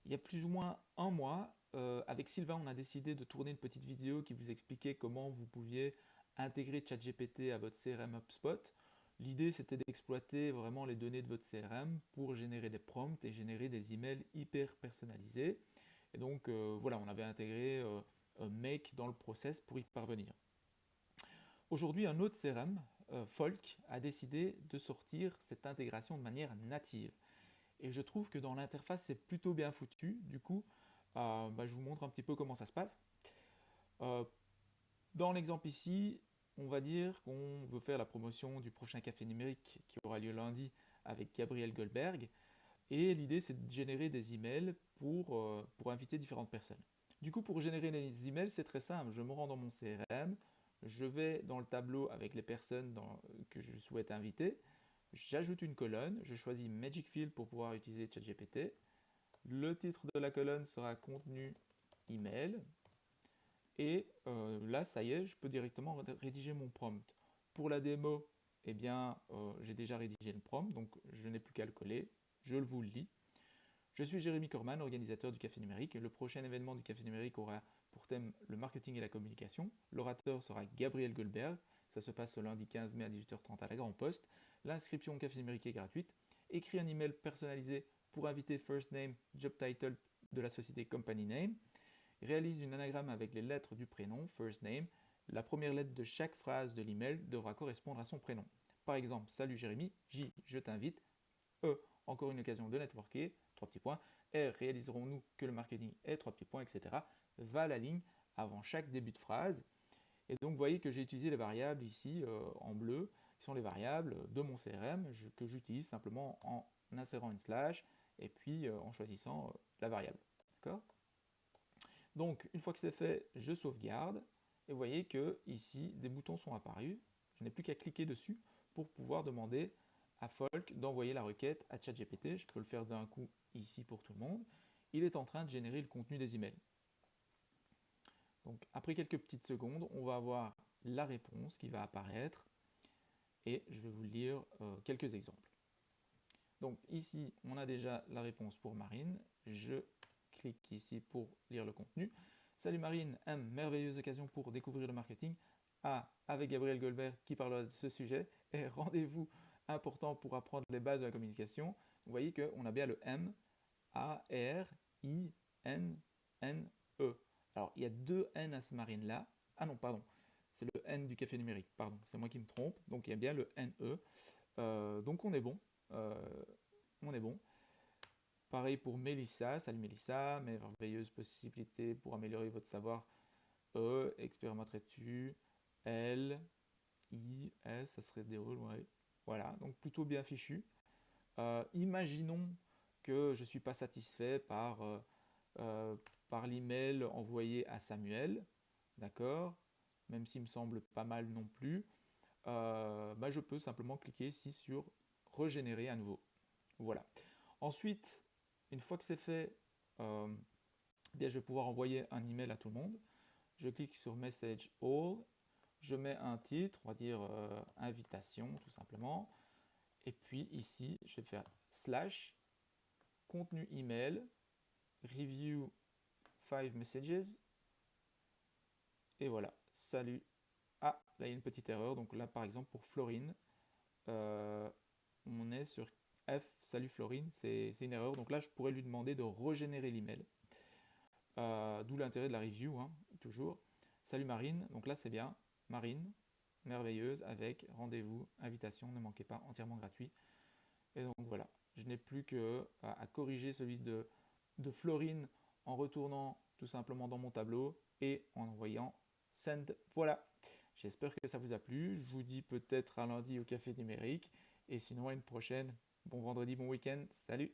Il y a plus ou moins un mois, avec Sylvain, on a décidé de tourner une petite vidéo qui vous expliquait comment vous pouviez intégrer ChatGPT à votre CRM HubSpot. L'idée, c'était d'exploiter vraiment les données de votre CRM pour générer des prompts et générer des emails hyper personnalisés. Et donc, voilà, on avait intégré Make dans le process pour y parvenir. Aujourd'hui, un autre CRM, Folk, a décidé de sortir cette intégration de manière native. Et je trouve que dans l'interface, c'est plutôt bien foutu. Du coup, je vous montre un petit peu comment ça se passe. Euh, Dans l'exemple ici, on va dire qu'on veut faire la promotion du prochain café numérique qui aura lieu lundi avec Gabriel Goldberg. Et l'idée, c'est de générer des emails pour inviter différentes personnes. Du coup, pour générer les emails, c'est très simple. Je me rends dans mon CRM, je vais dans le tableau avec les personnes que je souhaite inviter, j'ajoute une colonne, je choisis Magic Field pour pouvoir utiliser ChatGPT. Le titre de la colonne sera contenu email. Et là, ça y est, je peux directement rédiger mon prompt. Pour la démo, eh bien, j'ai déjà rédigé le prompt, donc je n'ai plus qu'à le coller. Je vous le lis. Je suis Jérémy Corman, organisateur du Café Numérique. Le prochain événement du Café Numérique aura pour thème le marketing et la communication. L'orateur sera Gabriel Goldberg. Ça se passe ce lundi 15 mai à 18h30 à la Grand Poste. L'inscription au Café Numérique est gratuite. Écris un email personnalisé pour inviter first name, job title de la société company name. Réalise une anagramme avec les lettres du prénom, first name. La première lettre de chaque phrase de l'email devra correspondre à son prénom. Par exemple, salut Jérémy, J, je t'invite, E, encore une occasion de networker, 3 petits points, R, réaliserons-nous que le marketing est 3 petits points, etc. Va à la ligne avant chaque début de phrase. Et donc, vous voyez que j'ai utilisé les variables ici en bleu, qui sont les variables de mon CRM que j'utilise simplement en insérant une slash et puis en choisissant la variable. D'accord? Donc, une fois que c'est fait, je sauvegarde. Et vous voyez que ici, des boutons sont apparus. Je n'ai plus qu'à cliquer dessus pour pouvoir demander à Folk d'envoyer la requête à ChatGPT. Je peux le faire d'un coup ici pour tout le monde. Il est en train de générer le contenu des emails. Donc, après quelques petites secondes, on va avoir la réponse qui va apparaître. Et je vais vous lire quelques exemples. Donc ici, on a déjà la réponse pour Marine. Je clique ici pour lire le contenu. Salut Marine, M, merveilleuse occasion pour découvrir le marketing. A, avec Gabriel Goldberg qui parlera de ce sujet. Et rendez-vous important pour apprendre les bases de la communication. Vous voyez qu'on a bien le M, A, R, I, N, N, E. Alors, il y a deux N à ce Marine-là. Ah non, pardon. C'est le N du café numérique, pardon. C'est moi qui me trompe. Donc, il y a bien le NE. Donc, on est bon. Euh, on est bon. Pareil pour Mélissa. Salut Mélissa, merveilleuse possibilité pour améliorer votre savoir. E, expérimenterais-tu? L, I, S, ça serait déroule, ouais. Voilà, donc plutôt bien fichu. Imaginons que je ne suis pas satisfait par l'email envoyé à Samuel, d'accord? Même s'il me semble pas mal non plus. Je peux simplement cliquer ici sur régénérer à nouveau. Voilà. Ensuite, une fois que c'est fait, bien, je vais pouvoir envoyer un email à tout le monde. Je clique sur Message All. Je mets un titre, on va dire invitation tout simplement. Et puis ici, je vais faire slash contenu email review 5 messages. Et voilà, salut. Ah, là il y a une petite erreur. Donc là par exemple pour Florine, on est sur F, salut Florine, c'est une erreur. Donc là je pourrais lui demander de régénérer l'email. D'où l'intérêt de la review, hein, toujours. Salut Marine, donc là c'est bien. Marine, merveilleuse, avec rendez-vous, invitation, ne manquez pas, entièrement gratuit. Et donc voilà, je n'ai plus qu'à corriger celui de Florine en retournant tout simplement dans mon tableau et en envoyant send. Voilà, j'espère que ça vous a plu. Je vous dis peut-être à lundi au café numérique et sinon à une prochaine. Bon vendredi, bon week-end, salut!